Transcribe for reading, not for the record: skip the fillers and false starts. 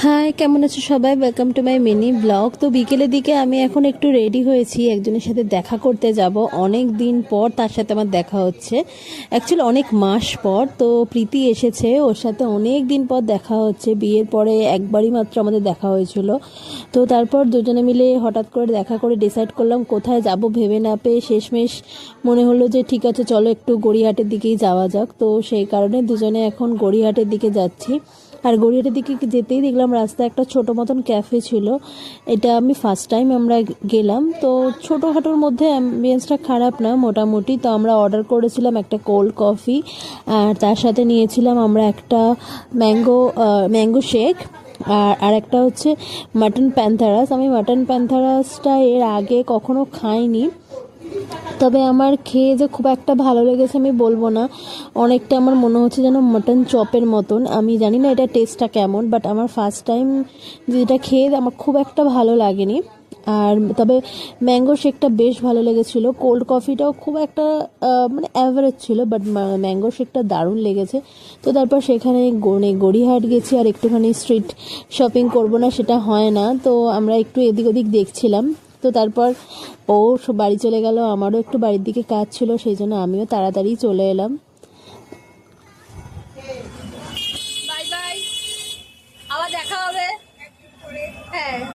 High, কেমন আছো সবাই? Welcome to my mini blog. তো বিকেলের দিকে আমি এখন একটু রেডি হয়েছি, একজনের সাথে দেখা করতে যাব। অনেক দিন পর তার সাথে আমার দেখা হচ্ছে, অ্যাকচুয়ালি অনেক মাস পর। তো প্রীতি এসেছে, ওর সাথে অনেক দিন পর দেখা হচ্ছে। বিয়ের পরে একবারই মাত্র আমাদের দেখা হয়েছিল। তো তারপর দুজনে মিলে হঠাৎ করে দেখা করে ডিসাইড করলাম কোথায় যাব ভেবে না পেয়ে শেষমেশ মনে হলো যে ঠিক আছে চলো একটু গড়িয়াহাটের দিকেই যাওয়া যাক। তো সেই কারণে দুজনে এখন গড়িয়াহাটের দিকে যাচ্ছি। আর গড়িয়াহাটের দিকে যেতেই দেখলাম রাস্তায় একটা ছোটো মতন ক্যাফে ছিল। এটা আমি ফার্স্ট টাইম আমরা গেলাম। তো ছোটোখাটোর মধ্যে অ্যাম্বিয়েন্সটা খারাপ না, মোটামুটি। তো আমরা অর্ডার করেছিলাম একটা কোল্ড কফি, আর তার সাথে নিয়েছিলাম আমরা একটা ম্যাঙ্গো শেক, আর একটা হচ্ছে মাটন প্যান্থারাস। আমি মাটন প্যান্থারাসটা এর আগে কখনো খাইনি, তবে আমার খেয়ে যে খুব একটা ভালো লেগেছে আমি বলবো না। অনেকটা আমার মনে হচ্ছে যেন মাটন চপের মতন। আমি জানি না এটা টেস্টটা কেমন, বাট আমার ফার্স্ট টাইম যেটা খেয়ে আমার খুব একটা ভালো লাগেনি। আর তবে ম্যাঙ্গো শেকটা বেশ ভালো লেগেছিলো। কোল্ড কফিটাও খুব একটা মানে অ্যাভারেজ ছিল, বাট ম্যাঙ্গো শেকটা দারুণ লেগেছে। তো তারপর সেখানে গড়িয়াহাট গেছি, আর একটুখানি স্ট্রিট শপিং করবো না সেটা হয় না। তো আমরা একটু এদিক ওদিক দেখছিলাম। তো তারপর ও বাড়ি চলে গেল, আমারও একটু বাড়ির দিকে কাজ ছিল, সেই জন্য আমিও তাড়াতাড়ি চলে এলাম। বাই বাই, আবার দেখা হবে। হ্যাঁ।